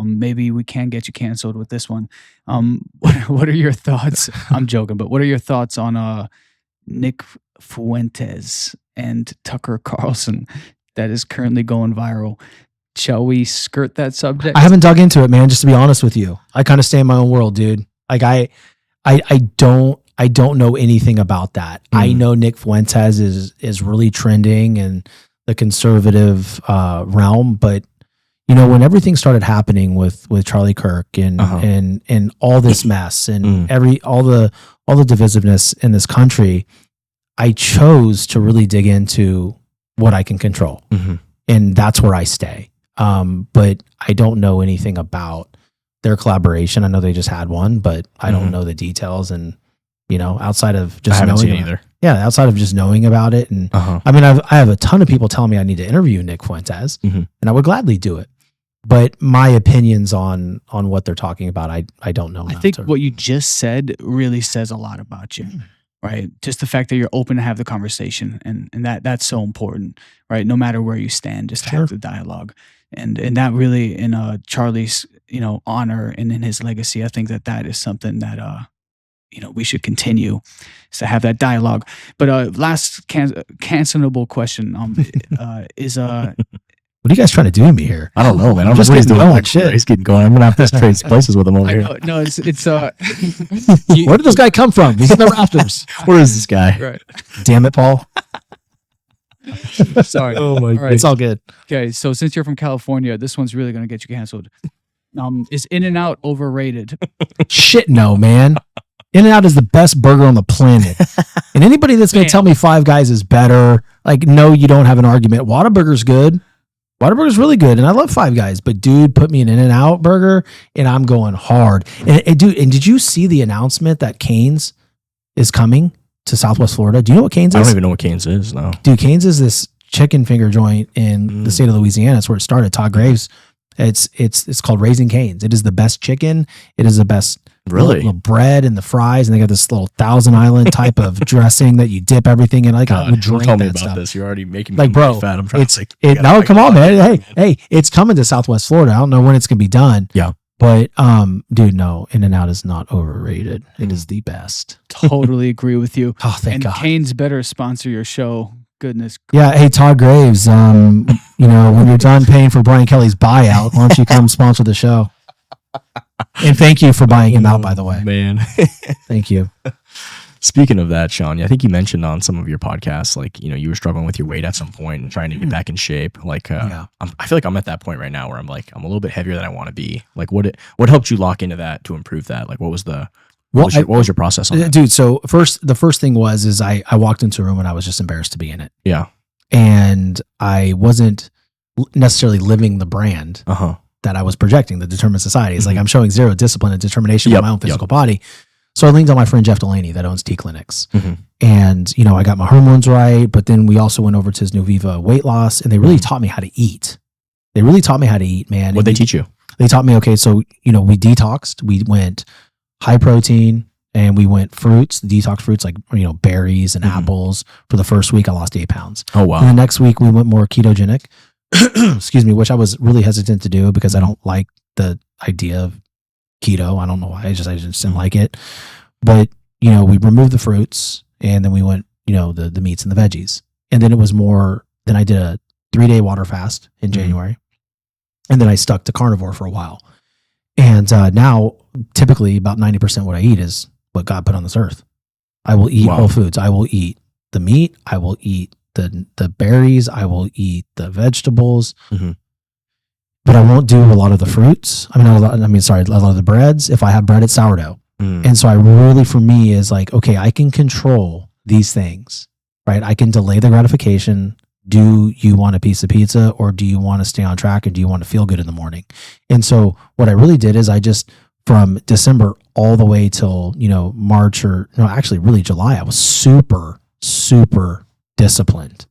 maybe we can get you canceled with this one. What are your thoughts? I'm joking, but what are your thoughts on Nick Fuentes and Tucker Carlson that is currently going viral? Shall we skirt that subject? I haven't dug into it, man, just to be honest with you. I kind of stay in my own world, dude. Like I don't know anything about that. I know Nick Fuentes is really trending in the conservative realm, but you know, when everything started happening with Charlie Kirk and all this mess and all the divisiveness in this country, I chose to really dig into what I can control. And that's where I stay. But I don't know anything about their collaboration. I know they just had one, but I don't know the details. And, you know, outside of just I haven't knowing seen it either. Yeah, outside of just knowing about it. And I mean, I have a ton of people telling me I need to interview Nick Fuentes, and I would gladly do it. But my opinions on what they're talking about, I don't know. I think what you just said really says a lot about you, right? Just the fact that you're open to have the conversation, and that's so important, right? No matter where you stand, just have the dialogue, and that really, in Charlie's, you know, honor and in his legacy, I think that is something that you know, we should continue is to have that dialogue. But last cancelable question is what are you guys trying to do to me here? I don't know, man. I'm just what he's getting doing. going, Like, shit. He's getting going. I'm gonna have to trade places with him over I here. know, no, it's Where did this guy come from? He's in the rafters. Where is this guy? right. Damn it, Paul. Sorry. Oh my All right. It's all good. Okay, so since you're from California, this one's really gonna get you canceled. Is In-N-Out overrated? Shit, no, man. In-N-Out is the best burger on the planet. And anybody that's going to tell me Five Guys is better, like, no, you don't have an argument. Whataburger's good. Whataburger's really good. And I love Five Guys. But, dude, put me an In-N-Out burger, and I'm going hard. And dude, and did you see the announcement that Cane's is coming to Southwest Florida? Do you know what Cane's I is? don't even know what Cane's is. No. Dude, Cane's is this chicken finger joint in the state of Louisiana. It's where it started. Todd Graves. It's called Raising Cane's. It is the best chicken. It is the best little bread and the fries, and they got this little Thousand Island type of dressing that you dip everything in. Like, I would Don't drink tell me that about stuff. this. You're already making me Like, bro, fat. I'm trying it's to like, it. No, come on, man. Hey, it's coming to Southwest Florida. I don't know when it's gonna be done. Yeah. But dude, no, In-N-Out is not overrated. It is the best. Totally agree with you. Oh, thank And God. Cane's better sponsor your show. Goodness. Yeah, hey Todd Graves, you know, when you're done paying for Brian Kelly's buyout, why don't you come sponsor the show? And thank you for buying him out, by the way. Man. Thank you. Speaking of that, Sean, I think you mentioned on some of your podcasts, like, you know, you were struggling with your weight at some point and trying to get back in shape. Like, Yeah. I feel like I'm at that point right now where I'm like, I'm a little bit heavier than I want to be. Like, what helped you lock into that to improve that? Like, what was your process on that? Dude, so the first thing was I walked into a room and I was just embarrassed to be in it. Yeah. And I wasn't necessarily living the brand that I was projecting, the determined society. It's like I'm showing zero discipline and determination with my own physical body. So I leaned on my friend Jeff Delaney that owns T Clinics. And, you know, I got my hormones right, but then we also went over to his new Viva weight loss, and they really taught me how to eat. They really taught me how to eat, man. What'd they teach you? They taught me, okay, so, you know, we detoxed. We went high protein and we went fruits, detox fruits like, you know, berries and apples. For the first week, I lost 8 pounds. Oh, wow. And the next week we went more ketogenic, excuse me, which I was really hesitant to do because I don't like the idea of keto. I don't know why. I just didn't like it. But, you know, we removed the fruits and then we went, you know, the meats and the veggies. And then it was more, then I did a 3-day water fast in January. And then I stuck to carnivore for a while. And now typically about 90% what I eat is what God put on this earth. I will eat whole foods. I will eat the meat. I will eat the berries. I will eat the vegetables. But I won't do a lot of the fruits. A lot of the breads. If I have bread, it's sourdough. And so I really, for me, is like, okay, I can control these things, right? I can delay the gratification. Do you want a piece of pizza, or do you want to stay on track, and do you want to feel good in the morning? And so what I really did is I just, from December all the way till, March actually really July, I was super, super disciplined.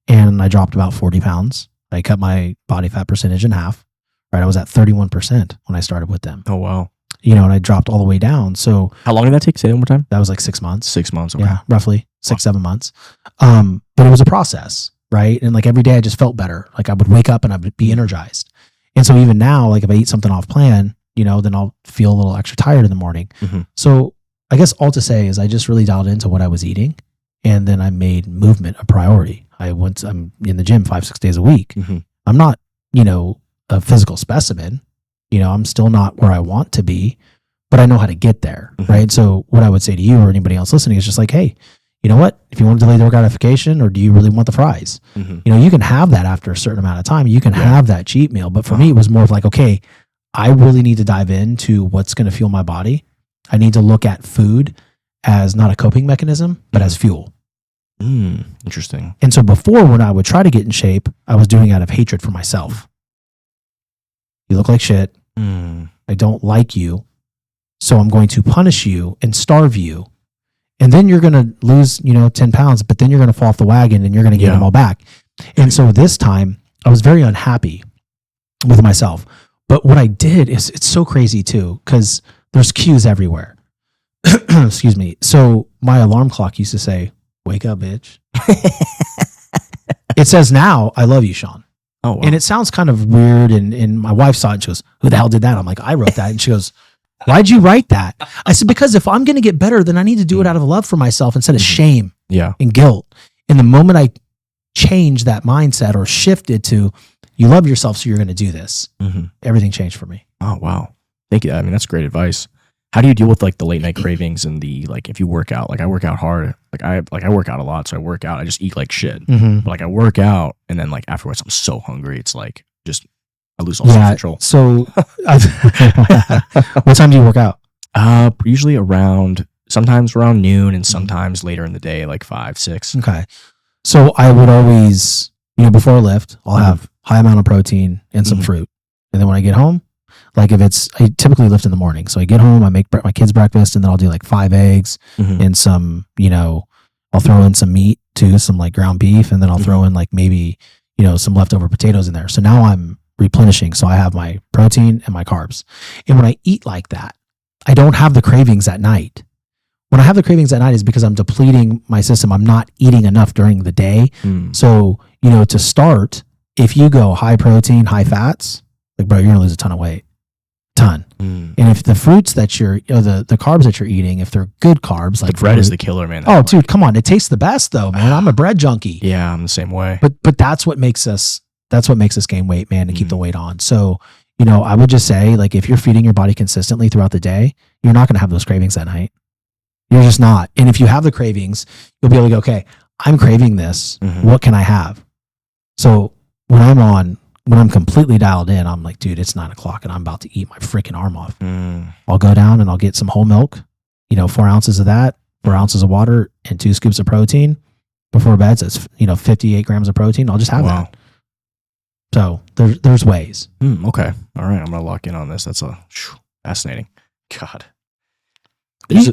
And I dropped about 40 pounds. I cut my body fat percentage in half, right? I was at 31% when I started with them. Oh, wow. And I dropped all the way down. So how long did that take? Say it one more time. that was like 6 months. 6 months. Okay. Yeah, roughly 7 months. But it was a process, right? And like every day I just felt better. Like I would wake up and I would be energized. And so even now, like if I eat something off plan, then I'll feel a little extra tired in the morning. Mm-hmm. So I guess all to say is I just really dialed into what I was eating. And then I made movement a priority. I'm in the gym 5-6 days a week. Mm-hmm. I'm not, a physical specimen. I'm still not where I want to be, but I know how to get there. Mm-hmm. Right. So what I would say to you or anybody else listening is just like, hey, you know what? If you want to delay the gratification, or do you really want the fries? Mm-hmm. You can have that after a certain amount of time. You can have that cheat meal. But for me, it was more of like, okay, I really need to dive into what's going to fuel my body. I need to look at food as not a coping mechanism, but as fuel. Interesting. And so before, when I would try to get in shape, I was doing it out of hatred for myself. You look like shit. I don't like you. So I'm going to punish you and starve you. And then you're going to lose, 10 pounds, but then you're going to fall off the wagon and you're going to get them all back. And so this time I was very unhappy with myself. But what I did is, it's so crazy too, because there's cues everywhere. Excuse me. So my alarm clock used to say, wake up, bitch. It says now, I love you, Shawn. Oh, wow. And it sounds kind of weird. And my wife saw it and she goes, who the hell did that? I'm like, I wrote that. And she goes, why'd you write that? I said, because if I'm going to get better, then I need to do it out of love for myself instead of shame and guilt. And the moment I changed that mindset or shifted to, you love yourself, so you're going to do this, everything changed for me. Oh, wow. Thank you. I mean, that's great advice. How do you deal with like the late night cravings and the, like, if you work out, like I work out hard, I work out a lot. So I work out, I just eat like shit, but like I work out and then like afterwards I'm so hungry. It's like, just, I lose all self-control. So what time do you work out? Usually sometimes around noon and sometimes later in the day, like 5, 6. Okay. So I would always, before I lift, I'll have high amount of protein and some fruit. And then when I get home, like I typically lift in the morning. So I get home, I make my kids breakfast, and then I'll do like 5 eggs and some, I'll throw in some meat too, some like ground beef. And then I'll throw in like maybe, some leftover potatoes in there. So now I'm replenishing. So I have my protein and my carbs. And when I eat like that, I don't have the cravings at night. When I have the cravings at night is because I'm depleting my system. I'm not eating enough during the day. So, to start, if you go high protein, high fats, like, bro, you're going to lose a ton of weight. And if the fruits that you're, the carbs that you're eating, if they're good carbs, like the bread is the killer, man. Oh, dude, come on. It tastes the best though, man. I'm a bread junkie. Yeah, I'm the same way. But that's what makes us gain weight, man, and keep the weight on. So, I would just say, like, if you're feeding your body consistently throughout the day, you're not going to have those cravings at night. You're just not. And if you have the cravings, you'll be able to go, okay, I'm craving this. What can I have? So when I'm completely dialed in, I'm like, dude, it's 9:00 and I'm about to eat my freaking arm off. I'll go down and I'll get some whole milk, 4 ounces of that, 4 ounces of water, and 2 scoops of protein before bed. So it's, 58 grams of protein. I'll just have that. So there's ways. Okay. All right. I'm going to lock in on this. That's fascinating. God.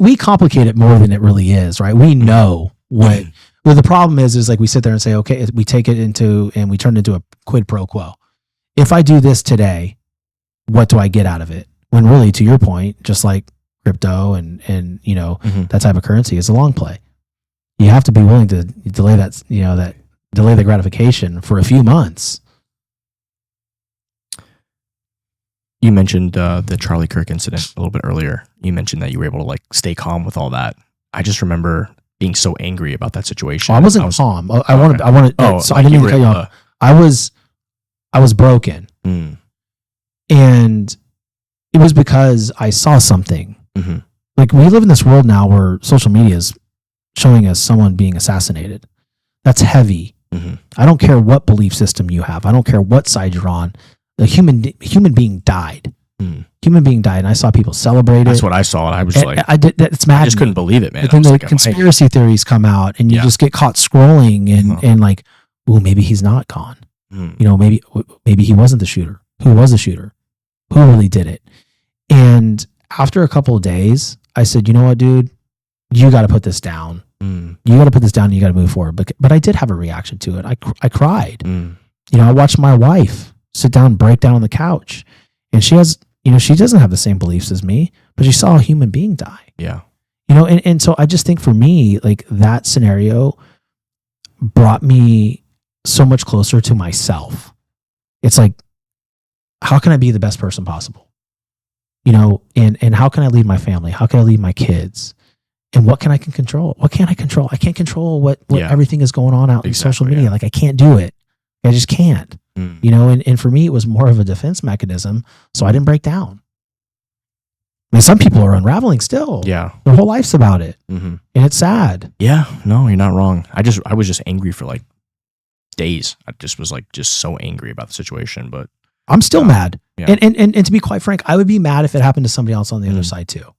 We complicate it more than it really is, right? We know what, well, the problem is like we sit there and say, okay, we take it and we turn it into a quid pro quo. If I do this today, what do I get out of it? When really, to your point, just like crypto and that type of currency is a long play. You have to be willing to delay delay the gratification for a few months. You mentioned the Charlie Kirk incident a little bit earlier. You mentioned that you were able to like stay calm with all that. I just remember being so angry about that situation. I wasn't calm. I wanted. So I didn't mean to cut you off. I was broken, and it was because I saw something. Like, we live in this world now where social media is showing us someone being assassinated. That's heavy. I don't care what belief system you have. I don't care what side you're on. The human being died. Human being died, and I saw people celebrate it. That's what I saw, and I was like, it's mad. I just couldn't believe it, man. And then the conspiracy theories come out, and you just get caught scrolling, and like, oh, maybe he's not gone. Maybe he wasn't the shooter. Who was the shooter? Who really did it? And after a couple of days, I said, you know what, dude, you got to put this down. Mm. You got to put this down and you got to move forward. But I did have a reaction to it. I cried. Mm. You know, I watched my wife sit down, break down on the couch, and she has, you know, she doesn't have the same beliefs as me, but she saw a human being die. Yeah. You know, and so I just think for me, like that scenario brought me so much closer to myself. It's like, how can I be the best person possible? You know, and how can I lead my family? How can I lead my kids? And what can I control? What can't I control? I can't control what everything is going on out in social media. Like I can't do it. I just can't. You know, and for me, it was more of a defense mechanism. So I didn't break down. I mean, some people are unraveling still. Yeah. Their whole life's about it. Mm-hmm. And it's sad. Yeah. No, you're not wrong. I was just angry for like days. I just was like, just so angry about the situation, but I'm still mad. Yeah. And to be quite frank, I would be mad if it happened to somebody else on the other side too.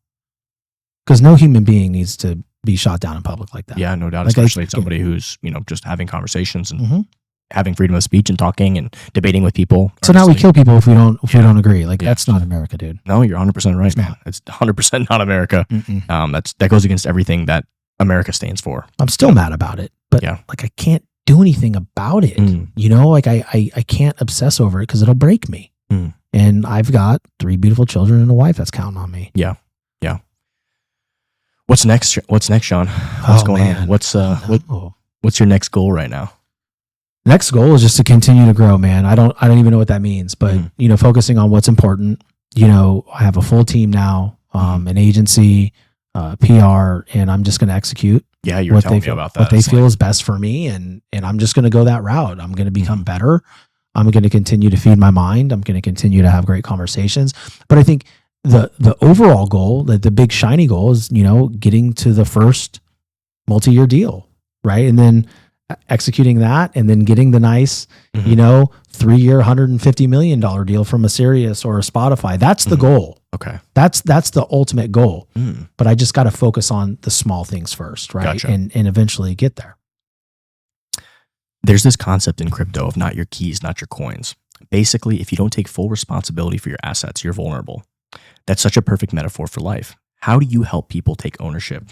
Because no human being needs to be shot down in public like that. Yeah, no doubt. Like Especially somebody who's, you know, just having conversations and having freedom of speech and talking and debating with people. So now we kill people if we don't agree. Like that's not America, dude. No, you're 100% right, man. It's 100% not America. That goes against everything that America stands for. I'm still mad about it, but like I can't do anything about it. You know, like I can't obsess over it because it'll break me. And I've got 3 beautiful children and a wife that's counting on me. Yeah. Yeah. What's next? What's next, Shawn? What's going on? What's your next goal right now? Next goal is just to continue to grow, man. I don't even know what that means, but you know, focusing on what's important. You know, I have a full team now, an agency, PR, and I'm just going to execute. Yeah, you were telling me about that. What they feel is best for me, and I'm just going to go that route. I'm going to become better. I'm going to continue to feed my mind. I'm going to continue to have great conversations. But I think the overall goal, the big shiny goal, is, you know, getting to the first multi-year deal, right? And then executing that, and then getting the nice, you know, 3-year, $150 million deal from a Sirius or a Spotify. That's the goal. Okay. That's the ultimate goal. But I just got to focus on the small things first, right? Gotcha. And eventually get there. There's this concept in crypto of not your keys, not your coins. Basically, if you don't take full responsibility for your assets, you're vulnerable. That's such a perfect metaphor for life. How do you help people take ownership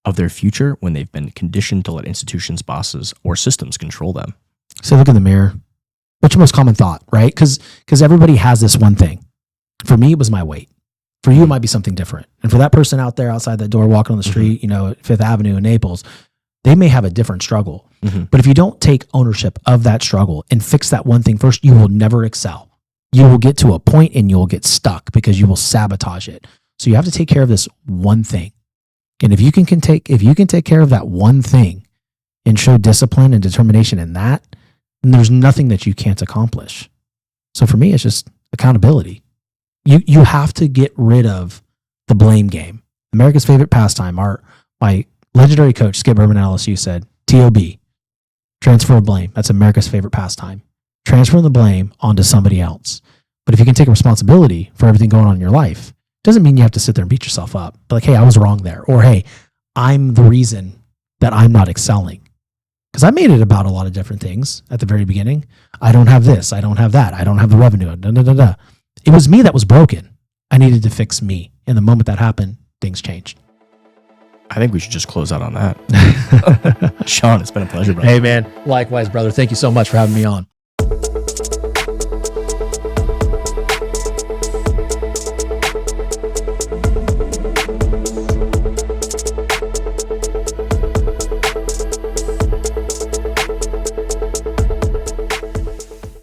of their future when they've been conditioned to let institutions, bosses, or systems control them? So look in the mirror. What's your most common thought, right? Because everybody has this one thing. For me, it was my weight. For you, it might be something different. And for that person out there outside that door walking on the street, you know, Fifth Avenue in Naples, they may have a different struggle. But if you don't take ownership of that struggle and fix that one thing first, you will never excel. You will get to a point and you'll get stuck because you will sabotage it. So you have to take care of this one thing. And if you can take care of that one thing and show discipline and determination in that, then there's nothing that you can't accomplish. So for me, it's just accountability. You have to get rid of the blame game. America's favorite pastime. My legendary coach, Skip Berman at LSU, said, TOB, transfer of blame. That's America's favorite pastime. Transfer the blame onto somebody else. But if you can take responsibility for everything going on in your life, doesn't mean you have to sit there and beat yourself up. But like, hey, I was wrong there. Or hey, I'm the reason that I'm not excelling. Because I made it about a lot of different things at the very beginning. I don't have this. I don't have that. I don't have the revenue. Da, da, da, da. It was me that was broken. I needed to fix me. And the moment that happened, things changed. I think we should just close out on that. Shawn, it's been a pleasure, brother. Hey, man. Likewise, brother. Thank you so much for having me on.